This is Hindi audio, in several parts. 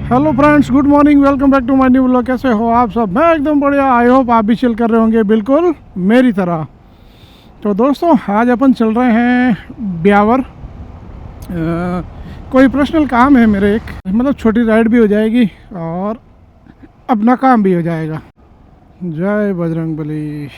Hello friends, good morning, welcome back to my new vlog. कैसे हो आप सब? मैं एकदम बढ़िया। आई होप आप भी चिल कर रहे होंगे बिल्कुल मेरी तरह। तो दोस्तों, आज अपन चल रहे हैं ब्यावर। कोई पर्सनल काम है मेरे, एक मतलब छोटी राइड भी हो जाएगी और अपना काम भी हो जाएगा। जय बजरंगबली।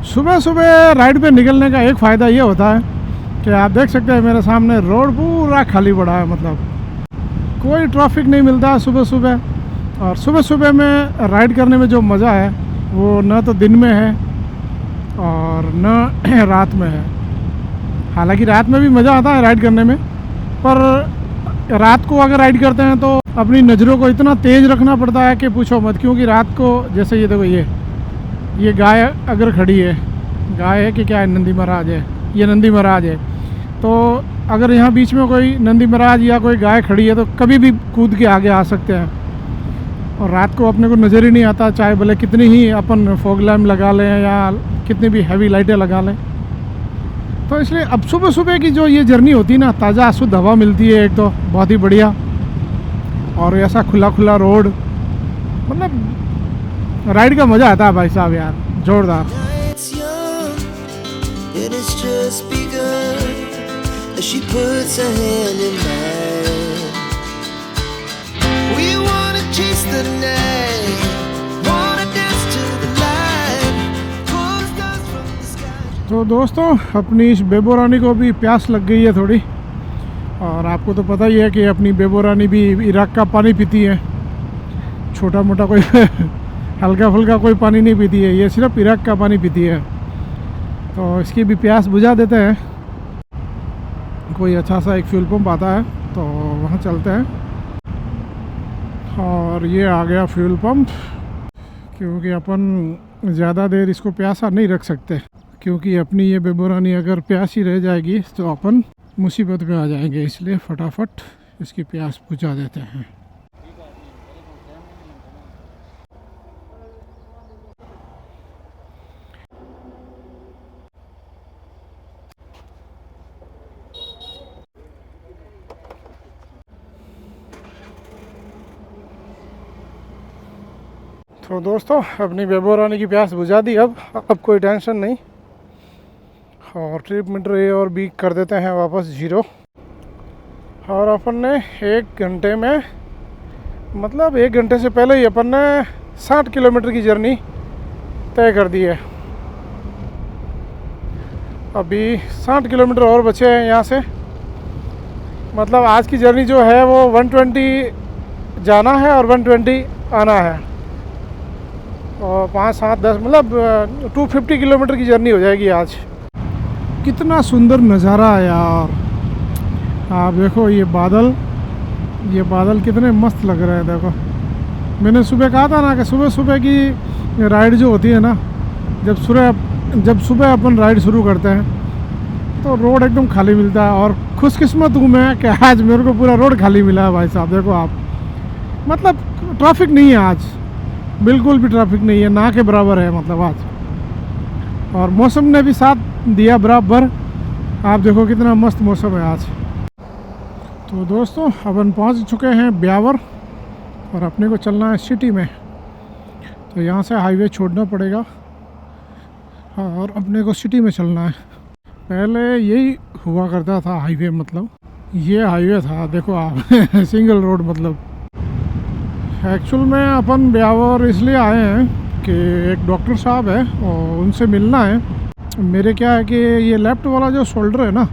सुबह सुबह राइड पे निकलने का एक फ़ायदा ये होता है कि आप देख सकते हैं मेरे सामने रोड पूरा खाली पड़ा है, मतलब कोई ट्रैफिक नहीं मिलता है सुबह सुबह। और सुबह सुबह में राइड करने में जो मज़ा है वो न तो दिन में है और न रात में है। हालांकि रात में भी मज़ा आता है राइड करने में, पर रात को अगर राइड करते हैं तो अपनी नज़रों को इतना तेज़ रखना पड़ता है कि पूछो मत। क्योंकि रात को जैसे ये देखो, ये गाय अगर खड़ी है, गाय है कि क्या है, नंदी महाराज है, ये नंदी महाराज है। तो अगर यहाँ बीच में कोई नंदी महाराज या कोई गाय खड़ी है तो कभी भी कूद के आगे आ सकते हैं। और रात को अपने को नज़र ही नहीं आता, चाहे भले कितनी ही अपन फॉग लैम्प लगा लें या कितनी भी हैवी लाइटें लगा लें। तो इसलिए अब सुबह सुबह की जो ये जर्नी होती है ना, ताज़ा शुद्ध हवा मिलती है, एक तो बहुत ही बढ़िया, और ऐसा खुला खुला रोड, मतलब राइड का मज़ा आता है भाई साहब यार, जोरदार। She puts her hand in mine. We wanna chase the night, wanna dance to the light, pull the stars from the sky. तो दोस्तों, अपनी इस बेबो रानी को भी प्यास लग गई है थोड़ी। और आपको तो पता ही है कि अपनी बेबो रानी भी इराक का पानी पीती है, छोटा मोटा कोई हल्का फुल्का कोई पानी नहीं पीती है, ये सिर्फ इराक का पानी पीती है। तो इसकी भी प्यास बुझा देते हैं। कोई अच्छा सा एक फ्यूल पंप आता है तो वहाँ चलते हैं। और ये आ गया फ्यूल पंप, क्योंकि अपन ज़्यादा देर इसको प्यासा नहीं रख सकते, क्योंकि अपनी ये बेबो रानी अगर प्यासी रह जाएगी तो अपन मुसीबत में आ जाएंगे। इसलिए फटाफट इसकी प्यास बुझा देते हैं। तो दोस्तों, अपनी बेबो रानी की प्यास बुझा दी। अब कोई टेंशन नहीं। और ट्रिप मीटर ए और बी कर देते हैं वापस 0। और अपन ने 1 घंटे में, मतलब 1 घंटे से पहले ही अपन ने 60 किलोमीटर की जर्नी तय कर दी है। अभी 60 किलोमीटर और बचे हैं यहाँ से। मतलब आज की जर्नी जो है वो 120 जाना है और 120 आना है, और 5, 7, 10 मतलब 250 किलोमीटर की जर्नी हो जाएगी आज। कितना सुंदर नज़ारा है यार। आप देखो ये बादल कितने मस्त लग रहे हैं। देखो, मैंने सुबह कहा था ना कि सुबह सुबह की राइड जो होती है ना, जब सुबह अपन राइड शुरू करते हैं तो रोड एकदम खाली मिलता है। और खुशकिस्मत हूँ मैं कि आज मेरे को पूरा रोड खाली मिला है भाई साहब। देखो आप, मतलब ट्रैफिक नहीं है आज, बिल्कुल भी ट्रैफिक नहीं है, ना के बराबर है मतलब आज। और मौसम ने भी साथ दिया बराबर। आप देखो कितना मस्त मौसम है आज। तो दोस्तों, अपन पहुंच चुके हैं ब्यावर और अपने को चलना है सिटी में। तो यहाँ से हाईवे छोड़ना पड़ेगा और अपने को सिटी में चलना है। पहले यही हुआ करता था हाईवे, मतलब ये हाईवे था, देखो आप सिंगल रोड। मतलब एक्चुअल में अपन ब्यावर इसलिए आए हैं कि एक डॉक्टर साहब है और उनसे मिलना है। मेरे क्या है कि ये लेफ़्ट वाला जो शोल्डर है ना,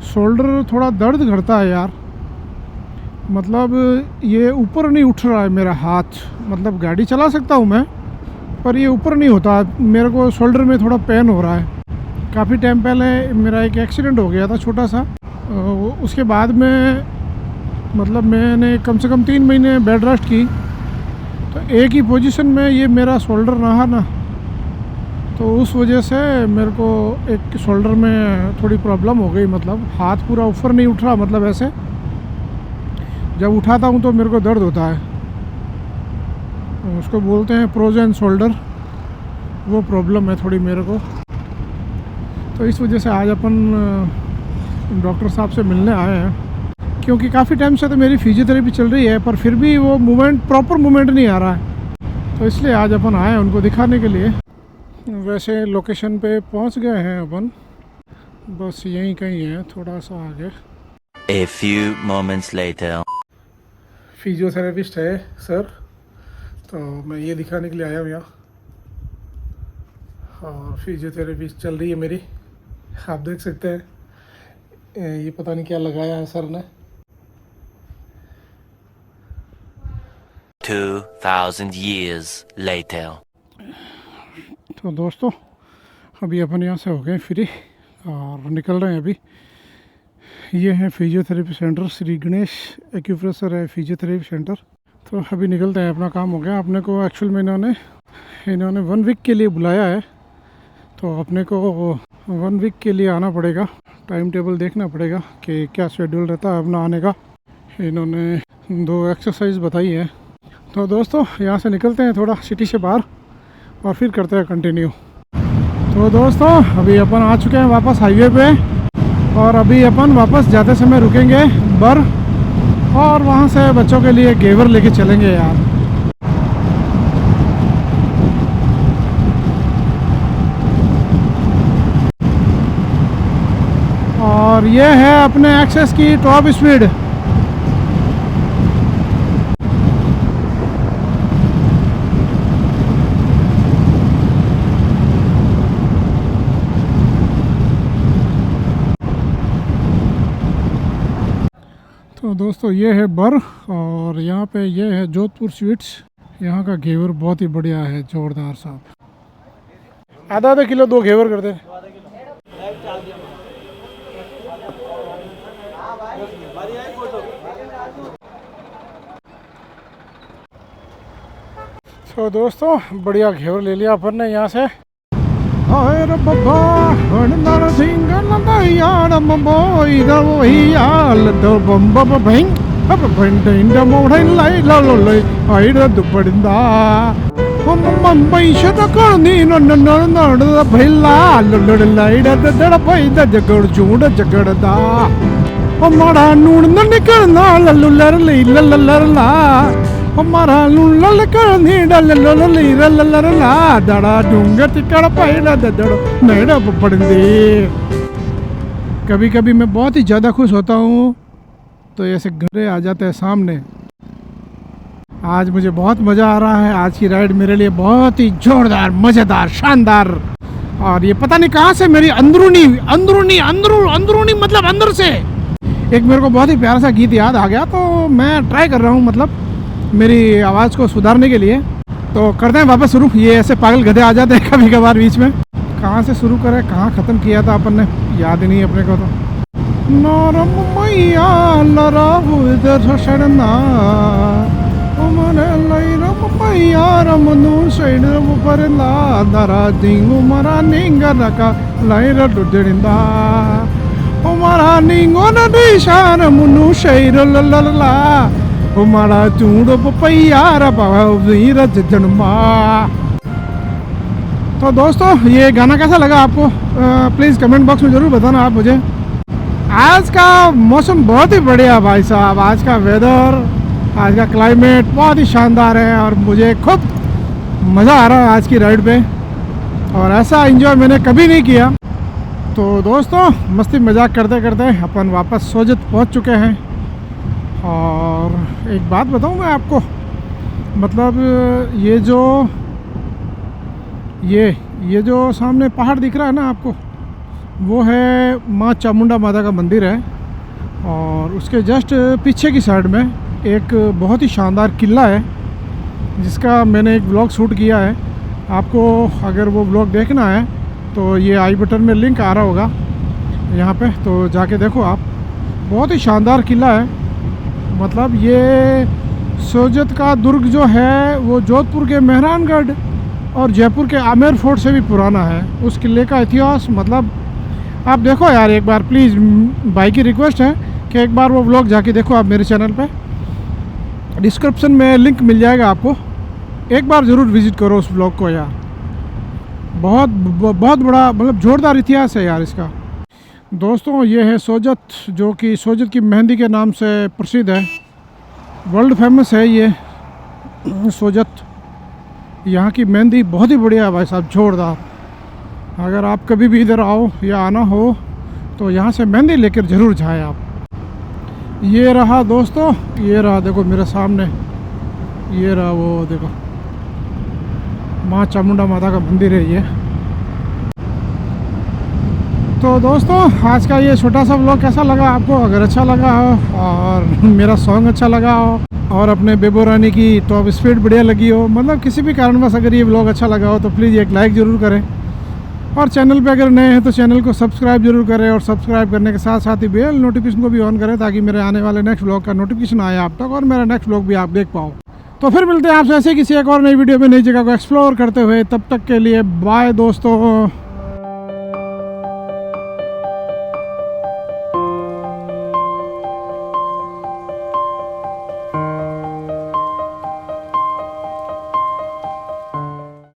शोल्डर थोड़ा दर्द करता है यार। मतलब ये ऊपर नहीं उठ रहा है मेरा हाथ। मतलब गाड़ी चला सकता हूँ मैं, पर ये ऊपर नहीं होता। मेरे को शोल्डर में थोड़ा पेन हो रहा है। काफ़ी टाइम पहले मेरा एक एक्सीडेंट हो गया था छोटा सा। उसके बाद में मतलब मैंने कम से कम 3 महीने बेड रेस्ट की। तो एक ही पोजीशन में ये मेरा शोल्डर रहा ना, तो उस वजह से मेरे को एक शोल्डर में थोड़ी प्रॉब्लम हो गई। मतलब हाथ पूरा ऊपर नहीं उठ रहा, मतलब ऐसे जब उठाता हूँ तो मेरे को दर्द होता है। उसको बोलते हैं फ्रोजन शोल्डर, वो प्रॉब्लम है थोड़ी मेरे को। तो इस वजह से आज अपन डॉक्टर साहब से मिलने आए हैं क्योंकि काफ़ी टाइम से तो मेरी फिजियोथेरेपी चल रही है, पर फिर भी वो मूवमेंट, प्रॉपर मूवमेंट नहीं आ रहा है। तो इसलिए आज अपन आए उनको दिखाने के लिए। वैसे लोकेशन पे पहुंच गए हैं अपन, बस यहीं कहीं है, थोड़ा सा आगे। A few moments later. Physiotherapist है सर, तो मैं ये दिखाने के लिए आया हूँ यहाँ। और फिजियोथेरेपी चल रही है मेरी, आप देख सकते हैं। ये पता नहीं क्या लगाया है सर ने। 2000 years later. तो दोस्तों अभी अपन यहाँ से हो गए फ्री और निकल रहे हैं अभी। ये है physiotherapy centre, Shri Ganesh acupressure है फिजियोथेरेपी सेंटर। तो अभी निकलते हैं, अपना काम हो गया। अपने को एक्चुअल में इन्होंने 1 वीक के लिए बुलाया है, तो अपने को 1 वीक के लिए आना पड़ेगा। टाइम टेबल देखना पड़ेगा कि क्या शेड्यूल रहता है अपना आने का। इन्होंने 2 एक्सरसाइज बताई है। तो दोस्तों यहाँ से निकलते हैं थोड़ा सिटी से बाहर और फिर करते हैं कंटिन्यू। तो दोस्तों अभी अपन आ चुके हैं वापस हाईवे पे, और अभी अपन वापस जाते समय रुकेंगे बर, और वहाँ से बच्चों के लिए गेवर लेके चलेंगे यार। और ये है अपने एक्सेस की टॉप स्पीड। तो दोस्तों ये है बर, और यहाँ पे ये है जोधपुर स्वीट्स। यहाँ का घेवर बहुत ही बढ़िया है, जोरदार साहब। आधा किलो 2 घेवर कर दे। तो दोस्तों बढ़िया घेवर ले लिया अपन ने यहाँ से। हमारा लुल्लल करनी डल्लल रल्लला दड़ा डूंगर तिकड़ पैला दड़ो मेरा पड़ंदे। कभी कभी मैं बहुत ही ज़्यादा खुश होता हूँ तो ऐसे घरे आ जाते हैं सामने। आज मुझे बहुत मज़ा आ रहा है। आज की राइड मेरे लिए बहुत ही जोरदार, मज़ेदार, शानदार। और ये पता नहीं कहाँ से मेरी अंदरूनी मतलब अंदर से एक मेरे को बहुत ही प्यारा सा गीत याद आ गया, तो मैं ट्राई कर रहा हूँ मतलब मेरी आवाज़ को सुधारने के लिए। तो करते हैं वापस शुरू। ये ऐसे पागल गधे आ जाते हैं कभी कभार बीच में। कहाँ से शुरू करें, कहाँ ख़त्म किया था अपन ने, याद ही नहीं अपने को। तो नरम मैया लराहु इधर सड़ना उमरे लैरम मैया रमनु सैडम परला दरा दिंगु मरा निंगा का लैर डुडड़िंदा उमरा निंगो नदिशान मुनु सैर ललला हमारा चूड़ो पपैयारा वीर जन्मा। तो दोस्तों ये गाना कैसा लगा आपको, प्लीज़ कमेंट बॉक्स में ज़रूर बताना आप मुझे। आज का मौसम बहुत ही बढ़िया भाई साहब, आज का वेदर, आज का क्लाइमेट बहुत ही शानदार है और मुझे खूब मज़ा आ रहा है आज की राइड पे, और ऐसा एंजॉय मैंने कभी नहीं किया। तो दोस्तों मस्ती मजाक करते करते अपन वापस सोजत पहुंच चुके हैं। और एक बात बताऊं मैं आपको, मतलब ये जो सामने पहाड़ दिख रहा है ना आपको, वो है माँ चामुंडा माता का मंदिर है। और उसके जस्ट पीछे की साइड में एक बहुत ही शानदार किला है जिसका मैंने एक व्लॉग शूट किया है। आपको अगर वो व्लॉग देखना है तो ये आई बटन में लिंक आ रहा होगा यहाँ पे, तो जाके देखो आप। बहुत ही शानदार किला है। मतलब ये सोजत का दुर्ग जो है वो जोधपुर के मेहरानगढ़ और जयपुर के आमेर फोर्ट से भी पुराना है। उस किले का इतिहास मतलब आप देखो यार एक बार, प्लीज़ भाई की रिक्वेस्ट है कि एक बार वो व्लॉग जाके देखो आप मेरे चैनल पे। डिस्क्रिप्शन में लिंक मिल जाएगा आपको, एक बार ज़रूर विज़िट करो उस व्लॉग को यार। बहुत बड़ा मतलब जोरदार इतिहास है यार इसका। दोस्तों ये है सोजत, जो कि सोजत की मेहंदी के नाम से प्रसिद्ध है, वर्ल्ड फेमस है ये सोजत। यहाँ की मेहंदी बहुत ही बढ़िया है भाई साहब, जोरदार। अगर आप कभी भी इधर आओ या आना हो तो यहाँ से मेहंदी लेकर ज़रूर जाएं आप। ये रहा दोस्तों, ये रहा, देखो मेरे सामने, ये रहा वो देखो, माँ चामुंडा माता का मंदिर है ये। तो दोस्तों आज का ये छोटा सा व्लॉग कैसा लगा आपको? अगर अच्छा लगा हो और मेरा सॉन्ग अच्छा लगा हो और अपने बेबो रानी की टॉप स्पीड बढ़िया लगी हो, मतलब किसी भी कारणवश अगर ये व्लॉग अच्छा लगा हो तो प्लीज़ एक लाइक ज़रूर करें, और चैनल पे अगर नए हैं तो चैनल को सब्सक्राइब जरूर करें, और सब्सक्राइब करने के साथ साथ ही बेल नोटिफिकेशन को भी ऑन करें ताकि मेरे आने वाले नेक्स्ट व्लॉग का नोटिफिकेशन आए आप तक और मेरा नेक्स्ट व्लॉग भी आप देख पाओ। तो फिर मिलते हैं आपसे ऐसे किसी एक और नई वीडियो में नई जगह को एक्सप्लोर करते हुए। तब तक के लिए बाय दोस्तों।